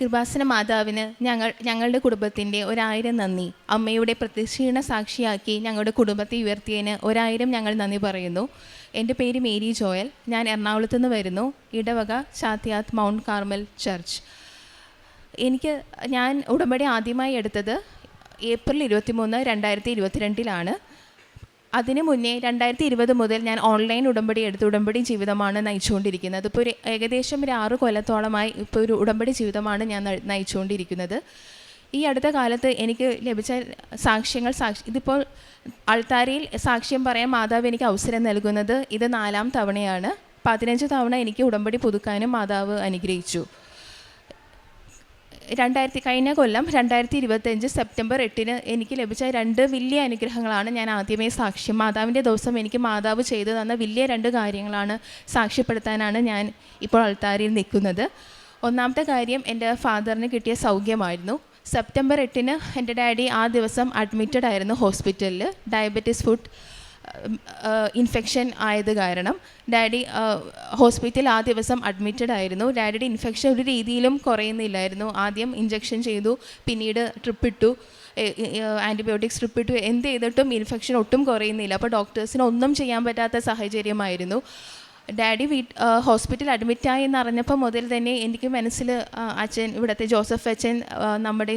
കൃപാസന മാതാവിന് ഞങ്ങളുടെ കുടുംബത്തിൻ്റെ 1000 നന്ദി. അമ്മയുടെ പ്രത്യക്ഷീണ സാക്ഷിയാക്കി ഞങ്ങളുടെ കുടുംബത്തെ ഉയർത്തിയതിന് 1000 ഞങ്ങൾ നന്ദി പറയുന്നു. എൻ്റെ പേര് മേരി ജോയൽ. ഞാൻ എറണാകുളത്തു നിന്ന് വരുന്നു. ഇടവക ചാത്തിയാത്ത് മൗണ്ട് കാർമൽ ചർച്ച്. ഞാൻ ഉടമ്പടി ആദ്യമായി എടുത്തത് ഏപ്രിൽ 23, 2022 അതിന് മുന്നേ 2020 മുതൽ ഞാൻ ഓൺലൈൻ ഉടമ്പടി എടുത്ത് ഉടമ്പടി ജീവിതമാണ് നയിച്ചുകൊണ്ടിരിക്കുന്നത്. ഇപ്പോൾ ഏകദേശം 6 കൊല്ലത്തോളമായി ഇപ്പോൾ ഒരു ഉടമ്പടി ജീവിതമാണ് ഞാൻ നയിച്ചുകൊണ്ടിരിക്കുന്നത്. ഈ അടുത്ത കാലത്ത് എനിക്ക് ലഭിച്ച ഇതിപ്പോൾ അൾത്താരയിൽ സാക്ഷ്യം പറയാൻ മാതാവ് എനിക്ക് അവസരം നൽകുന്നത് ഇത് 4ാം തവണയാണ്. 15 തവണ എനിക്ക് ഉടമ്പടി പുതുക്കാനും മാതാവ് അനുഗ്രഹിച്ചു. കഴിഞ്ഞ കൊല്ലം 2025 സെപ്റ്റംബർ 8 എനിക്ക് ലഭിച്ച 2 വലിയ അനുഗ്രഹങ്ങളാണ് ഞാൻ ആദ്യമേ സാക്ഷ്യം. മാതാവിൻ്റെ ദിവസം എനിക്ക് മാതാവ് ചെയ്തു തന്ന വലിയ 2 കാര്യങ്ങളാണ് സാക്ഷ്യപ്പെടുത്താനാണ് ഞാൻ ഇപ്പോൾ അൾത്താരയിൽ നിൽക്കുന്നത്. ഒന്നാമത്തെ കാര്യം എൻ്റെ ഫാദറിന് കിട്ടിയ സൗഖ്യമായിരുന്നു. സെപ്റ്റംബർ 8 എൻ്റെ ഡാഡി ആ ദിവസം അഡ്മിറ്റഡ് ആയിരുന്നു ഹോസ്പിറ്റലിൽ. ഡയബറ്റിസ് ഫുഡ് ഇൻഫെക്ഷൻ ആയത് കാരണം ഡാഡി ഹോസ്പിറ്റലിൽ ആ ദിവസം അഡ്മിറ്റഡ് ആയിരുന്നു. ഡാഡിയുടെ ഇൻഫെക്ഷൻ ഒരു രീതിയിലും കുറയുന്നില്ലായിരുന്നു. ആദ്യം ഇഞ്ചക്ഷൻ ചെയ്തു, പിന്നീട് ട്രിപ്പിട്ടു, ആൻറ്റിബയോട്ടിക്സ് ട്രിപ്പിട്ടു. എന്ത് ചെയ്തിട്ടും ഇൻഫെക്ഷൻ ഒട്ടും കുറയുന്നില്ല. അപ്പോൾ ഡോക്ടേഴ്സിന് ഒന്നും ചെയ്യാൻ പറ്റാത്ത സാഹചര്യമായിരുന്നു. ഡാഡി ഹോസ്പിറ്റൽ അഡ്മിറ്റായി എന്നറിഞ്ഞപ്പോൾ മുതൽ തന്നെ എനിക്ക് മനസ്സിൽ അച്ഛൻ, ഇവിടുത്തെ ജോസഫ് അച്ഛൻ നമ്മുടെ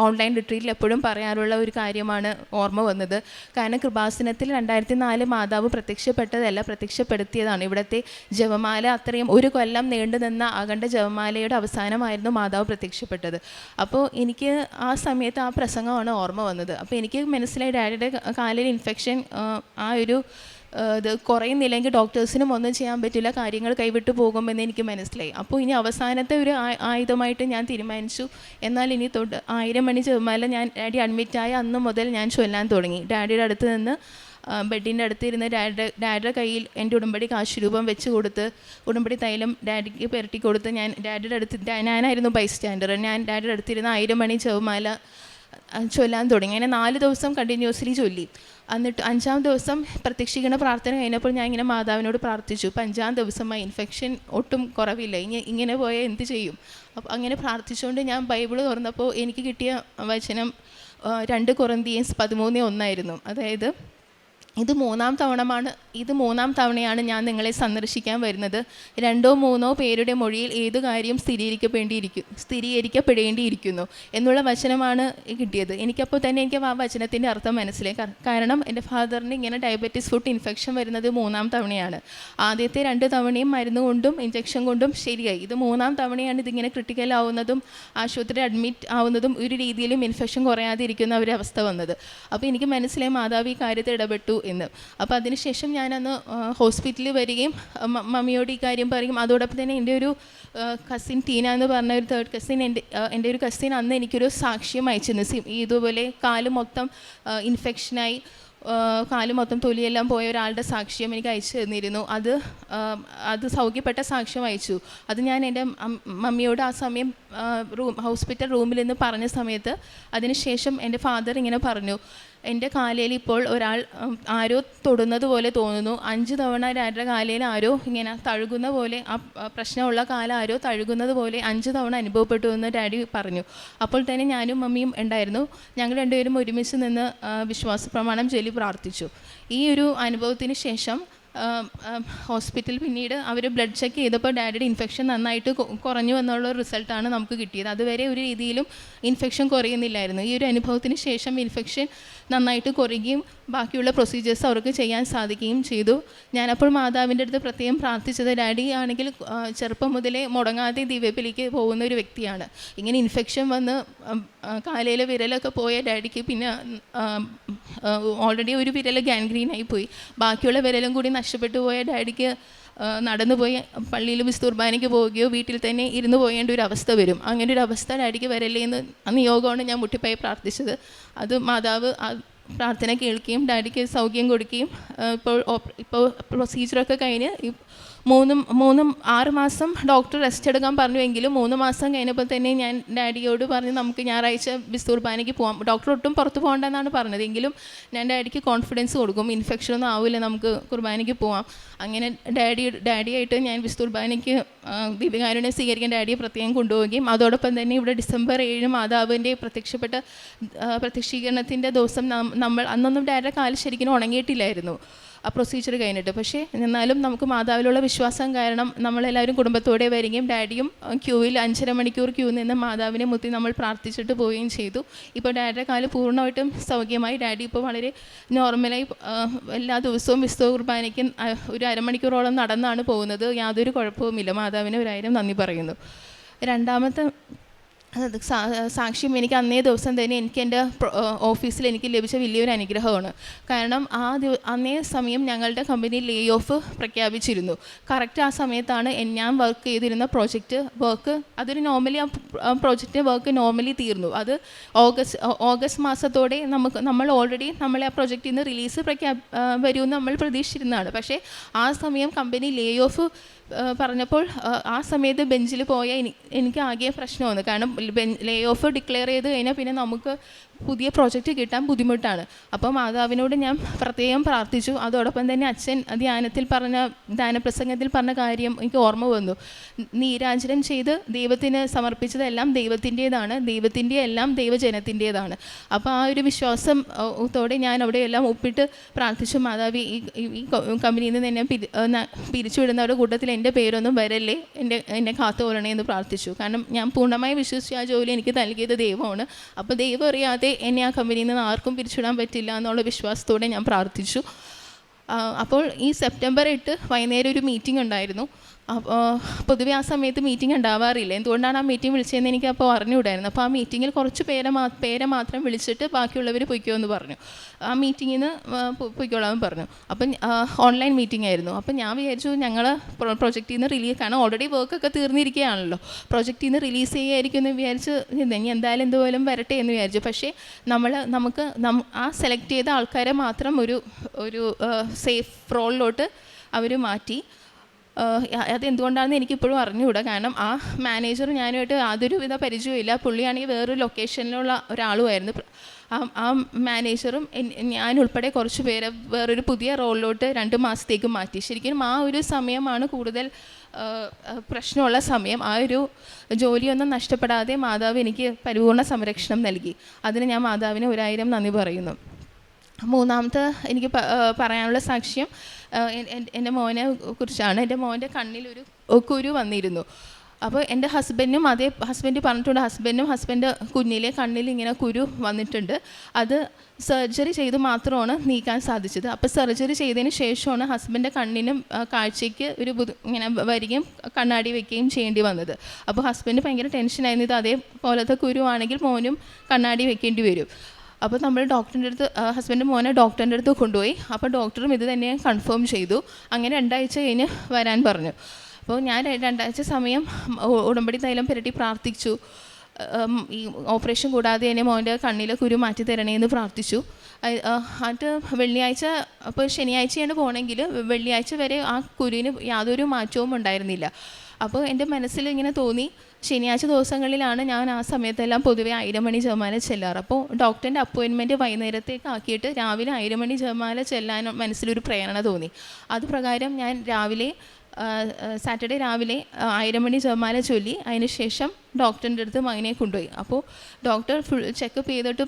ഓൺലൈൻ റിട്രീറ്റിൽ എപ്പോഴും പറയാറുള്ള ഒരു കാര്യമാണ് ഓർമ്മ വന്നത്. കാരണം കൃപാസനത്തിൽ 2004 മാതാവ് പ്രത്യക്ഷപ്പെടുത്തിയതാണ്. ഇവിടുത്തെ ജപമാല അത്രയും 1 കൊല്ലം നീണ്ടു നിന്ന അഖണ്ഡ ജപമാലയുടെ അവസാനമായിരുന്നു മാതാവ് പ്രത്യക്ഷപ്പെട്ടത്. അപ്പോൾ എനിക്ക് ആ സമയത്ത് ആ പ്രസംഗമാണ് ഓർമ്മ വന്നത്. അപ്പോൾ എനിക്ക് മനസ്സിലായി ഡാഡിയുടെ കാലിൽ ഇൻഫെക്ഷൻ ഇത് കുറയുന്നില്ലെങ്കിൽ ഡോക്ടേഴ്സിനും ഒന്നും ചെയ്യാൻ പറ്റില്ല, കാര്യങ്ങൾ കൈവിട്ടു പോകുമെന്ന് എനിക്ക് മനസ്സിലായി. അപ്പോൾ ഇനി അവസാനത്തെ ഒരു ആയുധമായിട്ട് ഞാൻ തീരുമാനിച്ചു, എന്നാൽ ഇനി 1000 മണി ജപമാല ഞാൻ ഡാഡി അഡ്മിറ്റായ അന്ന് മുതൽ ഞാൻ ചൊല്ലാൻ തുടങ്ങി. ഡാഡിയുടെ അടുത്ത് നിന്ന് ബെഡിൻ്റെ അടുത്തിരുന്ന് ഡാഡിയുടെ കയ്യിൽ എൻ്റെ ഉടമ്പടി കാശുരൂപം വെച്ച് കൊടുത്ത് ഉടമ്പടി തൈലം ഡാഡിക്ക് പുരട്ടി കൊടുത്ത് ഞാനായിരുന്നു ബൈസ്റ്റാൻഡർ. ഞാൻ ഡാഡിയുടെ അടുത്തിരുന്ന് 1000 മണി ജപമാല ചൊല്ലാൻ തുടങ്ങി. അങ്ങനെ 4 ദിവസം കണ്ടിന്യൂസ്ലി ചൊല്ലി. എന്നിട്ട് 5ാം ദിവസം പ്രത്യക്ഷീകരണ പ്രാർത്ഥന കഴിഞ്ഞപ്പോൾ ഞാൻ ഇങ്ങനെ മാതാവിനോട് പ്രാർത്ഥിച്ചു. 5ാം ദിവസമായി ഇൻഫെക്ഷൻ ഒട്ടും കുറവില്ല, ഇങ്ങനെ പോയാൽ എന്ത് ചെയ്യും? അപ്പോൾ അങ്ങനെ പ്രാർത്ഥിച്ചുകൊണ്ട് ഞാൻ ബൈബിൾ തുറന്നപ്പോൾ എനിക്ക് കിട്ടിയ വചനം 2 കൊറിന്ത്യൻസ് 13:1 അതായത് ഇത് മൂന്നാം തവണയാണ് ഞാൻ നിങ്ങളെ സന്ദർശിക്കാൻ വരുന്നത്. 2 or 3 പേരുടെ മൊഴിയിൽ ഏതു കാര്യം സ്ഥിരീകരിക്കപ്പെടേണ്ടിയിരിക്കുന്നു എന്നുള്ള വചനമാണ് കിട്ടിയത്. എനിക്കപ്പോൾ തന്നെ എനിക്ക് ആ വചനത്തിൻ്റെ അർത്ഥം മനസ്സിലായി. കാരണം എൻ്റെ ഫാദറിന് ഇങ്ങനെ ഡയബറ്റിസ് ഫുഡ് ഇൻഫെക്ഷൻ വരുന്നത് 3ാം തവണയാണ്. ആദ്യത്തെ 2 തവണയും മരുന്ന് കൊണ്ടും ഇഞ്ചക്ഷൻ കൊണ്ടും ശരിയായി. ഇത് 3ാം തവണയാണ് ഇതിങ്ങനെ ക്രിട്ടിക്കൽ ആവുന്നതും ആശുപത്രി അഡ്മിറ്റ് ആവുന്നതും ഒരു രീതിയിലും ഇൻഫെക്ഷൻ കുറയാതിരിക്കുന്ന ഒരവസ്ഥ വന്നത്. അപ്പോൾ എനിക്ക് മനസ്സിലായി മാതാവ് ഈ കാര്യത്തിൽ ഇടപെട്ടു എന്ന്. അപ്പോൾ അതിനുശേഷം ഞാനന്ന് ഹോസ്പിറ്റലിൽ വരികയും മമ്മിയോട് ഈ കാര്യം പറയും. അതോടൊപ്പം തന്നെ എൻ്റെ ഒരു കസിൻ ടീന എന്ന് പറഞ്ഞ ഒരു 3rd കസിൻ, എൻ്റെ ഒരു കസിൻ അന്ന് എനിക്കൊരു സാക്ഷ്യം അയച്ചിരുന്നു. ഇതുപോലെ കാല് മൊത്തം ഇൻഫെക്ഷനായി, കാല് മൊത്തം തൊലിയെല്ലാം പോയ ഒരാളുടെ സാക്ഷ്യം എനിക്ക് അയച്ചു തന്നിരുന്നു. അത് സൗഖ്യപ്പെട്ട സാക്ഷ്യം അയച്ചു. അത് ഞാൻ എൻ്റെ മമ്മിയോട് ആ സമയം ഹോസ്പിറ്റൽ റൂമിൽ നിന്ന് പറഞ്ഞ സമയത്ത് അതിനുശേഷം എൻ്റെ ഫാദർ ഇങ്ങനെ പറഞ്ഞു, എൻ്റെ കാലയിൽ ഇപ്പോൾ ആരോ തൊടുന്നത് പോലെ തോന്നുന്നു. 5 തവണ ഡാഡിയുടെ കാലയിൽ ആരോ ഇങ്ങനെ തഴുകുന്ന പോലെ, ആ പ്രശ്നമുള്ള കാലം ആരോ തഴുകുന്നത് പോലെ 5 തവണ അനുഭവപ്പെട്ടു എന്ന് ഡാഡി പറഞ്ഞു. അപ്പോൾ തന്നെ ഞാനും മമ്മിയും ഉണ്ടായിരുന്നു. ഞങ്ങൾ 2 പേരും ഒരുമിച്ച് നിന്ന് വിശ്വാസ പ്രമാണം ചൊല്ലി പ്രാർത്ഥിച്ചു. ഈ ഒരു അനുഭവത്തിന് ശേഷം ഹോസ്പിറ്റൽ പിന്നീട് അവർ ബ്ലഡ് ചെക്ക് ചെയ്തപ്പോൾ ഡാഡിയുടെ ഇൻഫെക്ഷൻ നന്നായിട്ട് കുറഞ്ഞു എന്നുള്ള റിസൾട്ടാണ് നമുക്ക് കിട്ടിയത്. അതുവരെ ഒരു രീതിയിലും ഇൻഫെക്ഷൻ കുറയുന്നില്ലായിരുന്നു. ഈ ഒരു അനുഭവത്തിന് ശേഷം ഇൻഫെക്ഷൻ നന്നായിട്ട് കുറയുകയും ബാക്കിയുള്ള പ്രൊസീജിയേഴ്സ് അവർക്ക് ചെയ്യാൻ സാധിക്കുകയും ചെയ്തു. ഞാനപ്പോൾ മാതാവിൻ്റെ അടുത്ത് പ്രത്യേകം പ്രാർത്ഥിച്ചത്, ഡാഡി ആണെങ്കിൽ ചെറുപ്പം മുതലേ മുടങ്ങാതെ ദിവ്യബലിക്ക് പോകുന്ന ഒരു വ്യക്തിയാണ്. ഇങ്ങനെ ഇൻഫെക്ഷൻ വന്ന് കാലയിലെ വിരലൊക്കെ പോയ ഡാഡിക്ക് പിന്നെ ഓൾറെഡി ഒരു വിരൽ ഗാൻഗ്രീനായി പോയി. ബാക്കിയുള്ള വിരലും കൂടി നഷ്ടപ്പെട്ടു പോയ ഡാഡിക്ക് നടന്നു പോയി പള്ളിയിൽ വിശുദ്ധ കുർബാനയ്ക്ക് പോവുകയോ വീട്ടിൽ തന്നെ ഇരുന്ന് പോകേണ്ട ഒരു അവസ്ഥ വരും. അങ്ങനെ ഒരു അവസ്ഥ ഡാഡിക്ക് വരല്ലേ എന്ന് നിയോഗമാണ് ഞാൻ മുട്ടിപ്പായി പ്രാർത്ഥിച്ചത്. അത് മാതാവ് പ്രാർത്ഥന കേൾക്കുകയും ഡാഡിക്ക് സൗഖ്യം കൊടുക്കുകയും ഇപ്പോൾ പ്രൊസീജിയറൊക്കെ കഴിഞ്ഞ് മൂന്നും 6 മാസം ഡോക്ടർ റെസ്റ്റ് എടുക്കാൻ പറഞ്ഞുവെങ്കിലും 3 മാസം കഴിഞ്ഞപ്പോൾ തന്നെ ഞാൻ ഡാഡിയോട് പറഞ്ഞ് നമുക്ക് ഞായറാഴ്ച വിശുദ്ധ കുർബാനയ്ക്ക് പോകാം. ഡോക്ടർ ഒട്ടും പുറത്ത് പോകണ്ടെന്നാണ് പറഞ്ഞത്, എങ്കിലും ഞാൻ ഡാഡിക്ക് കോൺഫിഡൻസ് കൊടുക്കും, ഇൻഫെക്ഷനൊന്നും ആവില്ല, നമുക്ക് കുർബാനയ്ക്ക് പോവാം. അങ്ങനെ ഡാഡിയായിട്ട് ഞാൻ വിശുദ്ധ കുർബാനയ്ക്ക് ദിവ്യകാരുണ്യം സ്വീകരിക്കാൻ ഡാഡിയെ പ്രത്യേകം കൊണ്ടുപോവുകയും അതോടൊപ്പം തന്നെ ഇവിടെ ഡിസംബർ 7 മാതാവിൻ്റെ പ്രത്യക്ഷീകരണത്തിൻ്റെ ദിവസം നമ്മൾ അന്നൊന്നും ഡാഡിയുടെ കാല് ശരിക്കും ഉണങ്ങിയിട്ടില്ലായിരുന്നു ആ പ്രൊസീജിയർ കഴിഞ്ഞിട്ട്. പക്ഷേ എന്നാലും നമുക്ക് മാതാവിലുള്ള വിശ്വാസം കാരണം നമ്മളെല്ലാവരും കുടുംബത്തോടെ വരികയും ഡാഡിയും ക്യൂവിൽ 5.5 മണിക്കൂർ ക്യൂ നിന്ന് മാതാവിനെ മുത്തി നമ്മൾ പ്രാർത്ഥിച്ചിട്ട് പോവുകയും ചെയ്തു. ഇപ്പോൾ ഡാഡിയുടെ കാല് പൂർണ്ണമായിട്ടും സൗഖ്യമായി. ഡാഡി ഇപ്പോൾ വളരെ നോർമലായി എല്ലാ ദിവസവും വിശുദ്ധ കുർബാനയ്ക്ക് ഒരു 1/2 മണിക്കൂറോളം നടന്നാണ് പോകുന്നത്. യാതൊരു കുഴപ്പവുമില്ല. മാതാവിന് 1000 നന്ദി പറയുന്നു. രണ്ടാമത്തെ സാക്ഷ്യം, എനിക്ക് അന്നേ ദിവസം തന്നെ എനിക്ക് എൻ്റെ ഓഫീസിൽ എനിക്ക് ലഭിച്ച വലിയൊരു അനുഗ്രഹമാണ്. കാരണം അന്നേ സമയം ഞങ്ങളുടെ കമ്പനി ലേ ഓഫ് പ്രഖ്യാപിച്ചിരുന്നു. കറക്റ്റ് ആ സമയത്താണ് ഞാൻ വർക്ക് ചെയ്തിരുന്ന വർക്ക് അതൊരു നോർമലി ആ പ്രോജക്റ്റ് വർക്ക് നോർമലി തീർന്നു. അത് ഓഗസ്റ്റ് മാസത്തോടെ നമ്മൾ ഓൾറെഡി നമ്മളെ ആ പ്രൊജക്റ്റിൽ നിന്ന് റിലീസ് വരുമെന്ന് നമ്മൾ പ്രതീക്ഷിച്ചിരുന്നതാണ്. പക്ഷേ ആ സമയം കമ്പനി ലേ ഓഫ് പറഞ്ഞപ്പോൾ ആ സമയത്ത് ബെഞ്ചിൽ പോയ എനിക്ക് ആകെ പ്രശ്നമാണ്. കാരണം ലേ ഓഫ് ഡിക്ലെയർ ചെയ്ത് കഴിഞ്ഞാൽ പിന്നെ നമുക്ക് പുതിയ പ്രോജക്റ്റ് കിട്ടാൻ ബുദ്ധിമുട്ടാണ്. അപ്പോൾ മാതാവിനോട് ഞാൻ പ്രത്യേകം പ്രാർത്ഥിച്ചു. അതോടൊപ്പം തന്നെ അച്ഛൻ ധ്യാനപ്രസംഗത്തിൽ പറഞ്ഞ കാര്യം എനിക്ക് ഓർമ്മ വന്നു. നീരാഞ്ജനം ചെയ്ത് ദൈവത്തിന് സമർപ്പിച്ചതെല്ലാം ദൈവത്തിൻ്റേതാണ്, ദൈവത്തിൻ്റെ എല്ലാം ദൈവജനത്തിൻ്റേതാണ്. അപ്പോൾ ആ ഒരു വിശ്വാസത്തോടെ ഞാൻ അവിടെയെല്ലാം ഒപ്പിട്ട് പ്രാർത്ഥിച്ചു, മാതാവി ഈ കമ്പനിയിൽ നിന്ന് എന്നെ പിരിച്ചുവിടുന്നവരുടെ കൂട്ടത്തിൽ എൻ്റെ പേരൊന്നും വരല്ലേ, എന്നെ കാത്തുകൊള്ളണേ എന്ന് പ്രാർത്ഥിച്ചു. കാരണം ഞാൻ പൂർണ്ണമായി വിശ്വസിച്ച ആ ജോലി എനിക്ക് നൽകിയത് ദൈവമാണ്. അപ്പോൾ ദൈവം അറിയാതെ എന്നെ ആ കമ്പനിയിൽ നിന്ന് ആർക്കും പിരിച്ചുവിടാൻ പറ്റില്ല എന്നുള്ള വിശ്വാസത്തോടെ ഞാൻ പ്രാർത്ഥിച്ചു. അപ്പോൾ ഈ സെപ്റ്റംബർ 8 വൈകുന്നേരം ഒരു മീറ്റിംഗ് ഉണ്ടായിരുന്നു. പൊതുവെ ആ സമയത്ത് മീറ്റിംഗ് ഉണ്ടാവാറില്ല. എന്തുകൊണ്ടാണ് ആ മീറ്റിംഗ് വിളിച്ചതെന്ന് എനിക്ക് അപ്പോൾ അറിഞ്ഞുകൂടായിരുന്നു. അപ്പോൾ ആ മീറ്റിങ്ങിൽ കുറച്ച് പേരെ മാത്രം വിളിച്ചിട്ട് ബാക്കിയുള്ളവർ പൊയ്ക്കോ എന്ന് പറഞ്ഞു. ആ മീറ്റിങ്ങിൽ നിന്ന് പൊയ്ക്കോളാൻ പറഞ്ഞു. അപ്പം ഓൺലൈൻ മീറ്റിംഗ് ആയിരുന്നു. അപ്പം ഞാൻ വിചാരിച്ചു ഞങ്ങൾ പ്രൊജക്റ്റിൽ നിന്ന് കാരണം ഓൾറെഡി വർക്കൊക്കെ തീർന്നിരിക്കുകയാണല്ലോ, പ്രൊജക്റ്റിൽ നിന്ന് റിലീസ് ചെയ്യായിരിക്കും എന്ന് വിചാരിച്ച് ഇനി എന്തായാലും എന്തുപോലും വരട്ടെ എന്ന് വിചാരിച്ചു. പക്ഷേ നമുക്ക് ആ സെലക്ട് ചെയ്ത ആൾക്കാരെ മാത്രം ഒരു സേഫ് റോളിലോട്ട് അവർ മാറ്റി. അതെന്തുകൊണ്ടാണെന്ന് എനിക്കിപ്പോഴും അറിഞ്ഞുകൂടാ. കാരണം ആ മാനേജർ ഞാനുമായിട്ട് യാതൊരുവിധ പരിചയമില്ല. പുള്ളിയാണെങ്കിൽ വേറൊരു ലൊക്കേഷനിലുള്ള ഒരാളുമായിരുന്നു. ആ മാനേജറും ഞാനുൾപ്പെടെ കുറച്ച് പേരെ വേറൊരു പുതിയ റോളിലോട്ട് 2 മാസത്തേക്ക് മാറ്റി. ശരിക്കും ആ ഒരു സമയമാണ് കൂടുതൽ പ്രശ്നമുള്ള സമയം. ആ ഒരു ജോലിയൊന്നും നഷ്ടപ്പെടാതെ മാതാവ് എനിക്ക് പരിപൂർണ്ണ സംരക്ഷണം നൽകി. അതിന് ഞാൻ മാതാവിന് 1000 നന്ദി പറയുന്നു. മൂന്നാമത്തെ എനിക്ക് പറയാനുള്ള സാക്ഷ്യം എൻ്റെ മോനെ കുറിച്ചാണ്. എൻ്റെ മോൻ്റെ കണ്ണിലൊരു കുരു വന്നിരുന്നു. അപ്പോൾ എൻ്റെ ഹസ്ബൻഡ് പറഞ്ഞിട്ടുണ്ട്, ഹസ്ബൻഡ് കുഞ്ഞിലെ കണ്ണിൽ ഇങ്ങനെ കുരു വന്നിട്ടുണ്ട്. അത് സർജറി ചെയ്ത് മാത്രമാണ് നീക്കാൻ സാധിച്ചത്. അപ്പോൾ സർജറി ചെയ്തതിന് ശേഷമാണ് ഹസ്ബൻഡിൻ്റെ കണ്ണിനും കാഴ്ചയ്ക്ക് ഇങ്ങനെ വരികയും കണ്ണാടി വയ്ക്കുകയും ചെയ്യേണ്ടി വന്നത്. അപ്പോൾ ഹസ്ബൻഡ് ഭയങ്കര ടെൻഷനായിരുന്നു, ഇത് അതേപോലത്തെ കുരു ആണെങ്കിൽ മോനും കണ്ണാടി വെക്കേണ്ടി വരും. അപ്പോൾ നമ്മൾ ഹസ്ബൻഡ് മോനെ ഡോക്ടറിൻ്റെ അടുത്ത് കൊണ്ടുപോയി. അപ്പോൾ ഡോക്ടറും ഇത് തന്നെ കൺഫേം ചെയ്തു. അങ്ങനെ 2 ആഴ്ച കഴിഞ്ഞ് വരാൻ പറഞ്ഞു. അപ്പോൾ ഞാൻ 2 ആഴ്ച സമയം ഉടമ്പടി തൈലം പുരട്ടി പ്രാർത്ഥിച്ചു. ഈ ഓപ്പറേഷൻ കൂടാതെ തന്നെ മോൻ്റെ കണ്ണിലെ കുരു മാറ്റി തരണേന്ന് പ്രാർത്ഥിച്ചു. അത് വെള്ളിയാഴ്ച, അപ്പോൾ ശനിയാഴ്ചയാണ് പോകണമെങ്കിൽ വെള്ളിയാഴ്ച വരെ ആ കുരുവിന് യാതൊരു മാറ്റവും ഉണ്ടായിരുന്നില്ല. അപ്പോൾ എൻ്റെ മനസ്സിൽ ഇങ്ങനെ തോന്നി, ശനിയാഴ്ച ദിവസങ്ങളിലാണ് ഞാൻ ആ സമയത്തെല്ലാം പൊതുവെ 1000 മണി ജപമാല ചെല്ലാറ്. അപ്പോൾ ഡോക്ടറിൻ്റെ അപ്പോയിൻമെൻറ്റ് വൈകുന്നേരത്തേക്ക് ആക്കിയിട്ട് രാവിലെ 1000 മണി ജപമാല ചെല്ലാൻ മനസ്സിലൊരു പ്രേരണ തോന്നി. അത് പ്രകാരം ഞാൻ സാറ്റർഡേ രാവിലെ 1000 മണി ജപമാല ചൊല്ലി. അതിനുശേഷം ഡോക്ടറിൻ്റെ അടുത്ത് മകനെ കൊണ്ടുപോയി. അപ്പോൾ ഡോക്ടർ ഫുൾ ചെക്കപ്പ് ചെയ്തിട്ട്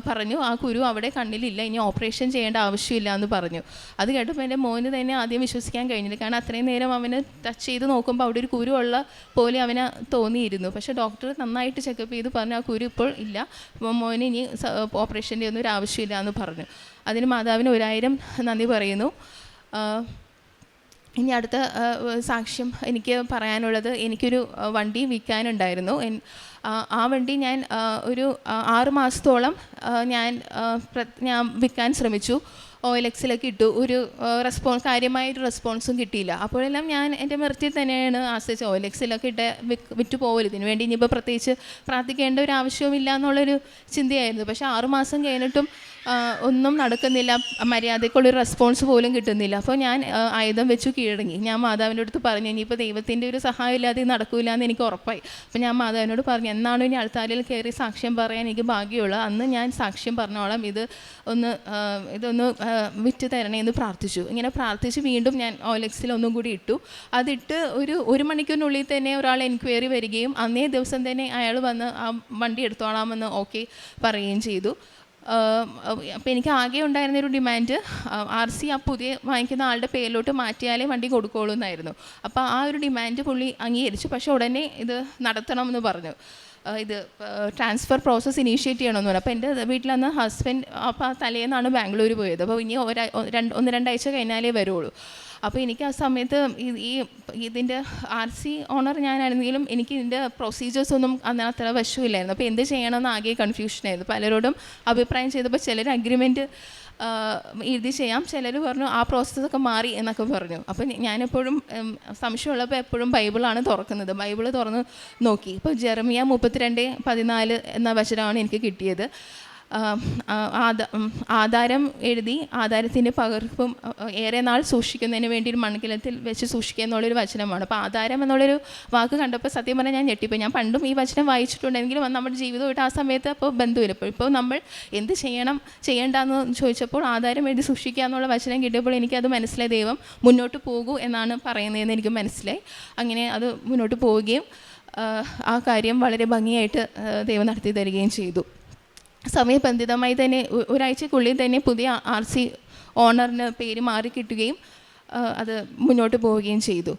പറഞ്ഞു ആ കുരു അവിടെ കണ്ണിലില്ല, ഇനി ഓപ്പറേഷൻ ചെയ്യേണ്ട ആവശ്യമില്ല എന്ന് പറഞ്ഞു. അത് കേട്ടപ്പോൾ എൻ്റെ മോന് തന്നെ ആദ്യം വിശ്വസിക്കാൻ കഴിഞ്ഞില്ല. കാരണം അത്രയും നേരം അവന് ടച്ച് ചെയ്ത് നോക്കുമ്പോൾ അവിടെ ഒരു കുരു ഉള്ള പോലെ അവന് തോന്നിയിരുന്നു. പക്ഷേ ഡോക്ടർ നന്നായിട്ട് ചെക്കപ്പ് ചെയ്ത് പറഞ്ഞു ആ കുരു ഇപ്പോൾ ഇല്ല, മോന് ഇനി ഓപ്പറേഷൻ്റെ ഒന്നും ഒരു ആവശ്യമില്ല എന്ന് പറഞ്ഞു. അതിന് മാതാവിന് 1000 നന്ദി പറയുന്നു. ഇനി അടുത്ത സാക്ഷ്യം എനിക്ക് പറയാനുള്ളത്, എനിക്കൊരു വണ്ടി വിൽക്കാനുണ്ടായിരുന്നു. ആ വണ്ടി ഞാൻ ഒരു 6 മാസത്തോളം ഞാൻ വിൽക്കാൻ ശ്രമിച്ചു. OLX ഇട്ടു. ഒരു കാര്യമായൊരു റെസ്പോൺസും കിട്ടിയില്ല. അപ്പോഴെല്ലാം ഞാൻ എൻ്റെ മെറിറ്റിൽ തന്നെയാണ് ആശ്രയിച്ചത്. OLX ഇട്ട് വിറ്റു പോകരുത്, ഇതിന് വേണ്ടി ഇനിയിപ്പോൾ പ്രത്യേകിച്ച് പ്രാർത്ഥിക്കേണ്ട ഒരു ആവശ്യവുമില്ല എന്നുള്ളൊരു ചിന്തയായിരുന്നു. പക്ഷേ 6 മാസം കഴിഞ്ഞിട്ടും ഒന്നും നടക്കുന്നില്ല, മര്യാദയ്ക്കുള്ളൊരു റെസ്പോൺസ് പോലും കിട്ടുന്നില്ല. അപ്പോൾ ഞാൻ ആയുധം വെച്ചു കീഴടങ്ങി. ഞാൻ മാതാവിൻ്റെ അടുത്ത് പറഞ്ഞു, ഇനിയിപ്പോൾ ദൈവത്തിൻ്റെ ഒരു സഹായം ഇല്ലാതെ നടക്കില്ല എന്ന് എനിക്ക് ഉറപ്പായി. അപ്പോൾ ഞാൻ മാതാവിനോട് പറഞ്ഞു, എന്നാണ് ഇനി അൾത്താരിൽ കയറി സാക്ഷ്യം പറയാൻ എനിക്ക് ഭാഗ്യമുള്ളത്, അന്ന് ഞാൻ സാക്ഷ്യം പറഞ്ഞോളാം, ഇതൊന്ന് വിറ്റ് തരണേ എന്ന് പ്രാർത്ഥിച്ചു. ഇങ്ങനെ പ്രാർത്ഥിച്ച് വീണ്ടും ഞാൻ OLX ഒന്നും കൂടി ഇട്ടു. അതിട്ട് ഒരു മണിക്കൂറിനുള്ളിൽ തന്നെ ഒരാൾ എൻക്വയറി വരികയും അന്നേ ദിവസം തന്നെ അയാൾ വന്ന് ആ വണ്ടി എടുത്തോളാമെന്ന് ഓക്കെ പറയുകയും ചെയ്തു. അപ്പോൾ എനിക്ക് ആകെ ഉണ്ടായിരുന്നൊരു ഡിമാൻഡ് RC ആ പുതിയ വാങ്ങിക്കുന്ന ആളുടെ പേരിലോട്ട് മാറ്റിയാലേ വണ്ടി കൊടുക്കുകയുള്ളൂ എന്നായിരുന്നു. അപ്പോൾ ആ ഒരു ഡിമാൻഡ് പുള്ളി അംഗീകരിച്ചു. പക്ഷേ ഉടനെ ഇത് നടത്തണമെന്ന് പറഞ്ഞു. ഇത് ട്രാൻസ്ഫർ പ്രോസസ്സ് ഇനീഷ്യേറ്റ് ചെയ്യണമെന്ന് പറഞ്ഞു. അപ്പോൾ എൻ്റെ വീട്ടിലന്ന് ഹസ്ബൻഡ് അപ്പോൾ തലേന്നാണ് ബാംഗ്ലൂർ പോയത്. അപ്പോൾ ഇനി 1-2 ആഴ്ച കഴിഞ്ഞാലേ വരുള്ളൂ. അപ്പോൾ എനിക്ക് ആ സമയത്ത് ഇതിൻ്റെ RC ഓണർ ഞാനാണെങ്കിലും എനിക്ക് ഇതിൻ്റെ പ്രൊസീജിയേഴ്സ് ഒന്നും അത്ര വശമില്ലായിരുന്നു. അപ്പോൾ എന്ത് ചെയ്യണമെന്ന് ആകെ കൺഫ്യൂഷനായിരുന്നു. പലരോടും അഭിപ്രായം ചെയ്തപ്പോൾ ചിലർ അഗ്രിമെൻറ്റ് എഴുതി ചെയ്യാം, ചിലർ പറഞ്ഞു ആ പ്രോസസ്സൊക്കെ മാറി എന്നൊക്കെ പറഞ്ഞു. അപ്പോൾ ഞാനെപ്പോഴും സംശയമുള്ളപ്പോൾ എപ്പോഴും ബൈബിളാണ് തുറക്കുന്നത്. ബൈബിൾ തുറന്ന് നോക്കി. ഇപ്പോൾ ജെറമിയ 32:14 എന്ന വചനമാണ് എനിക്ക് കിട്ടിയത്. ആധാരം എഴുതി ആധാരത്തിൻ്റെ പകർപ്പും ഏറെ നാൾ സൂക്ഷിക്കുന്നതിന് വേണ്ടി ഒരു മൺകലത്തിൽ വെച്ച് സൂക്ഷിക്കുക എന്നുള്ളൊരു വചനമാണ്. അപ്പോൾ ആധാരം എന്നുള്ളൊരു വാക്ക് കണ്ടപ്പോൾ സത്യം പറഞ്ഞാൽ ഞാൻ ഞെട്ടിപ്പോയി. ഞാൻ പണ്ടും ഈ വചനം വായിച്ചിട്ടുണ്ടെങ്കിലും നമ്മുടെ ജീവിതമായിട്ട് ആ സമയത്ത് അപ്പോൾ ബന്ധമില്ല. ഇപ്പോൾ നമ്മൾ എന്ത് ചെയ്യേണ്ടെന്ന് ചോദിച്ചപ്പോൾ ആധാരം എഴുതി സൂക്ഷിക്കുക എന്നുള്ള വചനം കിട്ടിയപ്പോൾ എനിക്കത് മനസ്സിലായി, ദൈവം മുന്നോട്ട് പോകൂ എന്നാണ് പറയുന്നതെന്ന് എനിക്ക് മനസ്സിലായി. അങ്ങനെ അത് മുന്നോട്ട് പോവുകയും ആ കാര്യം വളരെ ഭംഗിയായിട്ട് ദൈവം നടത്തി തരികയും ചെയ്തു. സമയബന്ധിതമായി തന്നെ ഒരാഴ്ചക്കുള്ളിൽ തന്നെ പുതിയ RC ഓണറിന് പേര് മാറി കിട്ടുകയും അത് മുന്നോട്ട് പോവുകയും ചെയ്തു.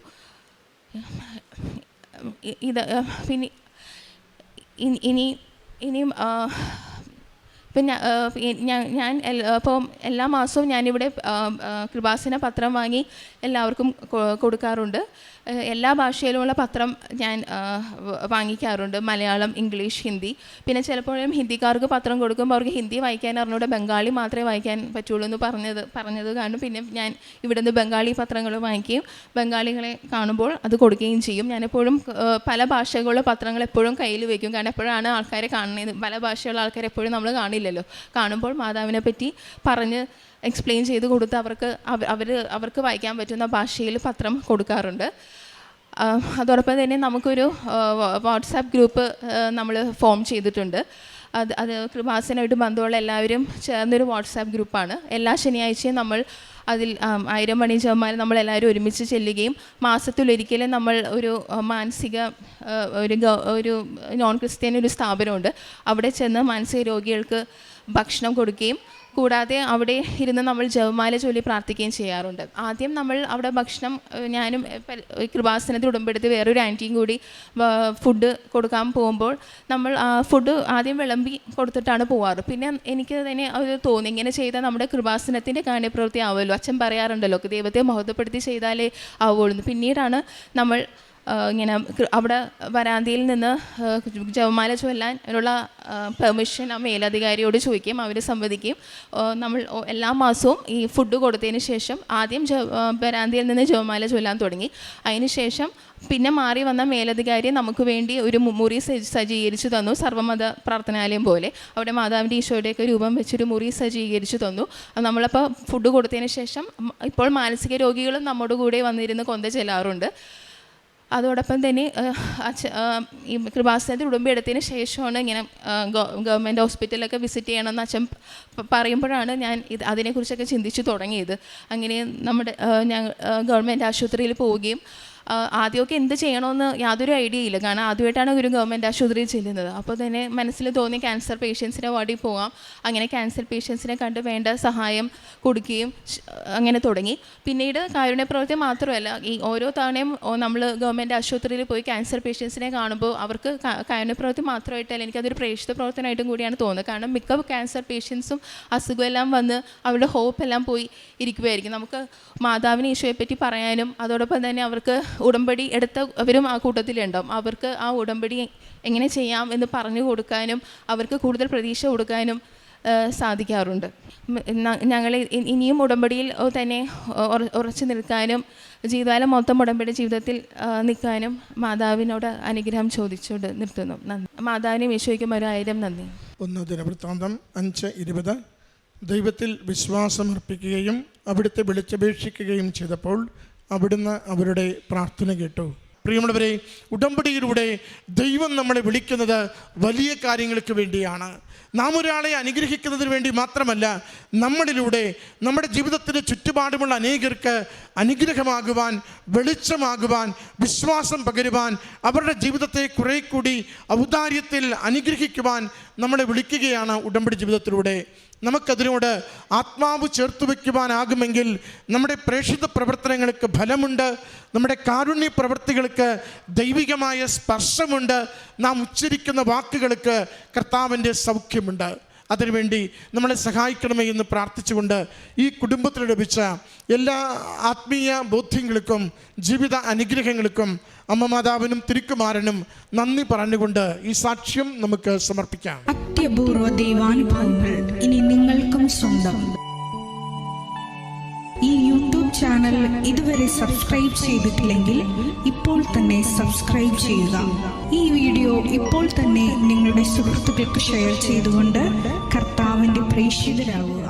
പിന്നെ ഇനിയും പിന്നെ ഞാൻ ഇപ്പോൾ എല്ലാ മാസവും ഞാനിവിടെ കൃപാസന പത്രം വാങ്ങി എല്ലാവർക്കും കൊടുക്കാറുണ്ട്. എല്ലാ ഭാഷയിലുമുള്ള പത്രം ഞാൻ വാങ്ങിക്കാറുണ്ട്, മലയാളം, ഇംഗ്ലീഷ്, ഹിന്ദി. പിന്നെ ചിലപ്പോഴും ഹിന്ദിക്കാർക്ക് പത്രം കൊടുക്കുമ്പോൾ അവർക്ക് ഹിന്ദി വായിക്കാൻ അറിഞ്ഞൂടെ, ബംഗാളി മാത്രമേ വായിക്കാൻ പറ്റുള്ളൂ എന്ന് പറഞ്ഞത് കാരണം പിന്നെ ഞാൻ ഇവിടെ നിന്ന് ബംഗാളി പത്രങ്ങൾ വാങ്ങിക്കുകയും ബംഗാളികളെ കാണുമ്പോൾ അത് കൊടുക്കുകയും ചെയ്യും. ഞാനെപ്പോഴും പല ഭാഷകളുടെ പത്രങ്ങൾ എപ്പോഴും കയ്യിൽ വയ്ക്കും, കാരണം എപ്പോഴാണ് ആൾക്കാരെ കാണുന്നത്. പല ഭാഷയുള്ള ആൾക്കാരെ എപ്പോഴും നമ്മൾ കാണില്ലല്ലോ. കാണുമ്പോൾ മാതാവിനെ പറ്റി പറഞ്ഞ് എക്സ്പ്ലെയിൻ ചെയ്ത് കൊടുത്ത് അവർക്ക് വായിക്കാൻ പറ്റുന്ന ഭാഷയിൽ പത്രം കൊടുക്കാറുണ്ട്. അതോടൊപ്പം തന്നെ നമുക്കൊരു വാട്സാപ്പ് ഗ്രൂപ്പ് നമ്മൾ ഫോം ചെയ്തിട്ടുണ്ട്. അത് കൃപാസനമായിട്ട് ബന്ധമുള്ള എല്ലാവരും ചേർന്നൊരു വാട്സാപ്പ് ഗ്രൂപ്പാണ്. എല്ലാ ശനിയാഴ്ചയും നമ്മൾ അതിൽ 1000 മണി ജപമാല നമ്മളെല്ലാവരും ഒരുമിച്ച് ചെല്ലുകയും മാസത്തിലൊരിക്കലും നമ്മൾ ഒരു മാനസിക ഒരു നോൺ ക്രിസ്ത്യൻ ഒരു സ്ഥാപനമുണ്ട്, അവിടെ ചെന്ന് മാനസിക രോഗികൾക്ക് ഭക്ഷണം കൊടുക്കുകയും കൂടാതെ അവിടെ ഇരുന്ന് നമ്മൾ ജപമാല ചൊല്ലി പ്രാർത്ഥിക്കുകയും ചെയ്യാറുണ്ട്. ആദ്യം നമ്മൾ അവിടെ ഭക്ഷണം, ഞാനും കൃപാസനത്തിൽ ഉടമ്പെടുത്ത് വേറൊരു ആൻറ്റിയും കൂടി ഫുഡ് കൊടുക്കാൻ പോകുമ്പോൾ നമ്മൾ ഫുഡ് ആദ്യം വിളമ്പി കൊടുത്തിട്ടാണ് പോവാറ്. പിന്നെ എനിക്ക് തന്നെ അത് തോന്നി, ഇങ്ങനെ ചെയ്താൽ നമ്മുടെ കൃപാസനത്തിൻ്റെ കാര്യപ്രവൃത്തി ആവുമല്ലോ. അച്ഛൻ പറയാറുണ്ടല്ലോ, ദൈവത്തെ മഹത്വപ്പെടുത്തി ചെയ്താലേ ആവുള്ളൂ. പിന്നീടാണ് നമ്മൾ ഇങ്ങനെ അവിടെ വരാന്തയിൽ നിന്ന് ജപമാല ചൊല്ലാൻ ഉള്ള പെർമിഷൻ ആ മേലധികാരിയോട് ചോദിക്കുകയും അവർ സമ്മതിക്കുകയും നമ്മൾ എല്ലാ മാസവും ഈ ഫുഡ് കൊടുത്തതിന് ശേഷം ആദ്യം വരാന്തയിൽ നിന്ന് ജപമാല ചൊല്ലാൻ തുടങ്ങി. അതിന് ശേഷം പിന്നെ മാറി വന്ന മേലധികാരി നമുക്ക് വേണ്ടി ഒരു മുറി സജ്ജീകരിച്ചു തന്നു, സർവ്വമത പ്രാർത്ഥനാലയം പോലെ. അവിടെ മാതാവിൻ്റെ ഈശോയുടെയൊക്കെ രൂപം വെച്ചൊരു മുറി സജ്ജീകരിച്ചു തന്നു. നമ്മളപ്പോൾ ഫുഡ് കൊടുത്തതിന് ശേഷം ഇപ്പോൾ മാനസിക രോഗികളും നമ്മുടെ കൂടെ വന്നിരുന്ന് കൊന്ത ചെല്ലാറുണ്ട്. അതോടൊപ്പം തന്നെ ഈ കൃപാസനത്തിൽ ഉടമ്പെടുത്തതിന് ശേഷമാണ് ഇങ്ങനെ ഗവൺമെൻറ് ഹോസ്പിറ്റലൊക്കെ വിസിറ്റ് ചെയ്യണമെന്ന് അച്ഛൻ പറയുമ്പോഴാണ് ഞാൻ അതിനെക്കുറിച്ചൊക്കെ ചിന്തിച്ച് തുടങ്ങിയത്. അങ്ങനെ ഞാൻ ഗവൺമെൻറ് ആശുപത്രിയിൽ പോവുകയും ആദ്യമൊക്കെ എന്ത് ചെയ്യണമെന്ന് യാതൊരു ഐഡിയ ഇല്ല, കാരണം ആദ്യമായിട്ടാണ് ഒരു ഗവൺമെൻറ് ആശുപത്രിയിൽ ചെല്ലുന്നത്. അപ്പോൾ തന്നെ മനസ്സിൽ തോന്നി ക്യാൻസർ പേഷ്യൻസിൻ്റെ വാർഡിൽ പോകാം. അങ്ങനെ ക്യാൻസർ പേഷ്യൻസിനെ കണ്ട് വേണ്ട സഹായം കൊടുക്കുകയും അങ്ങനെ തുടങ്ങി. പിന്നീട് കാരുണ്യപ്രവൃത്തി മാത്രമല്ല, ഈ ഓരോ തവണയും നമ്മൾ ഗവൺമെൻറ് ആശുപത്രിയിൽ പോയി ക്യാൻസർ പേഷ്യൻസിനെ കാണുമ്പോൾ അവർക്ക് കാരുണ്യപ്രവൃത്തി മാത്രമായിട്ടല്ല, എനിക്കതൊരു പ്രേക്ഷിത പ്രവർത്തനമായിട്ടും കൂടിയാണ് തോന്നുന്നത്. കാരണം മിക്ക ക്യാൻസർ പേഷ്യൻസും അസുഖമെല്ലാം വന്ന് അവരുടെ ഹോപ്പെല്ലാം പോയി ഇരിക്കുകയായിരിക്കും. നമുക്ക് മാതാവിനെ ഈശോയെപ്പറ്റി പറയാനും അതോടൊപ്പം തന്നെ അവർക്ക് ഉടമ്പടി എടുത്തവരും ആ കൂട്ടത്തിലുണ്ടാവും. അവർക്ക് ആ ഉടമ്പടി എങ്ങനെ ചെയ്യാം എന്ന് പറഞ്ഞു കൊടുക്കാനും അവർക്ക് കൂടുതൽ പ്രതീക്ഷ കൊടുക്കാനും സാധിക്കാറുണ്ട്. ഞങ്ങൾ ഇനിയും ഉടമ്പടിയിൽ തന്നെ ഉറച്ചു നിൽക്കാനും ജീവിതകാലം മൊത്തം ഉടമ്പടി ജീവിതത്തിൽ നിൽക്കാനും മാതാവിനോട് അനുഗ്രഹം ചോദിച്ചുകൊണ്ട് നിർത്തുന്നു. നന്ദി. മാതാവിനും ഈശോയ്ക്കും 1000 നന്ദി. 1 ദിനവൃത്താന്തം 5:20. ദൈവത്തിൽ വിശ്വാസമർപ്പിക്കുകയും അവിടുത്തെ വിളിച്ചപേക്ഷിക്കുകയും ചെയ്തപ്പോൾ അവിടുന്ന് അവരുടെ പ്രാർത്ഥന കേട്ടു. പ്രിയമുള്ളവരെ, ഉടമ്പടിയിലൂടെ ദൈവം നമ്മളെ വിളിക്കുന്നത് വലിയ കാര്യങ്ങൾക്ക് വേണ്ടിയാണ്. നാം ഒരാളെ അനുഗ്രഹിക്കുന്നതിന് വേണ്ടി മാത്രമല്ല, നമ്മളിലൂടെ നമ്മുടെ ജീവിതത്തിന് ചുറ്റുപാടുമുള്ള അനേകർക്ക് അനുഗ്രഹമാകുവാൻ, വെളിച്ചമാകുവാൻ, വിശ്വാസം പകരുവാൻ, അവരുടെ ജീവിതത്തെ കുറെ കൂടി ഔദാര്യത്തിൽ അനുഗ്രഹിക്കുവാൻ നമ്മളെ വിളിക്കുകയാണ് ഉടമ്പടി ജീവിതത്തിലൂടെ. നമുക്കതിനോട് ആത്മാവ് ചേർത്ത് വയ്ക്കുവാനാകുമെങ്കിൽ നമ്മുടെ പ്രേക്ഷിത പ്രവർത്തനങ്ങൾക്ക് ഫലമുണ്ട്, നമ്മുടെ കാരുണ്യ പ്രവൃത്തികൾക്ക് ദൈവികമായ സ്പർശമുണ്ട്, നാം ഉച്ചരിക്കുന്ന വാക്കുകൾക്ക് കർത്താവിൻ്റെ സൗഖ്യമുണ്ട്. അതിനുവേണ്ടി നമ്മളെ സഹായിക്കണമേ എന്ന് പ്രാർത്ഥിച്ചുകൊണ്ട് ഈ കുടുംബത്തിൽ ലഭിച്ച എല്ലാ ആത്മീയ ബോധ്യങ്ങൾക്കും ജീവിത അനുഗ്രഹങ്ങൾക്കും അമ്മ മാതാവിനും തിരുക്കുമാരനും നന്ദി പറഞ്ഞുകൊണ്ട് ഈ സാക്ഷ്യം നമുക്ക് സമർപ്പിക്കാം. അത്യപൂർവ ദൈവാനുഭവങ്ങൾ ഇനി നിങ്ങൾക്കും സ്വന്തം. ഈ യൂട്യൂബ് ചാനൽ ഇതുവരെ സബ്സ്ക്രൈബ് ചെയ്തിട്ടില്ലെങ്കിൽ ഇപ്പോൾ തന്നെ സബ്സ്ക്രൈബ് ചെയ്യുക. ഈ വീഡിയോ ഇപ്പോൾ തന്നെ നിങ്ങളുടെ സുഹൃത്തുക്കൾക്ക് ഷെയർ ചെയ്തുകൊണ്ട് കർത്താവിൻ്റെ പ്രേക്ഷിതരാകുക.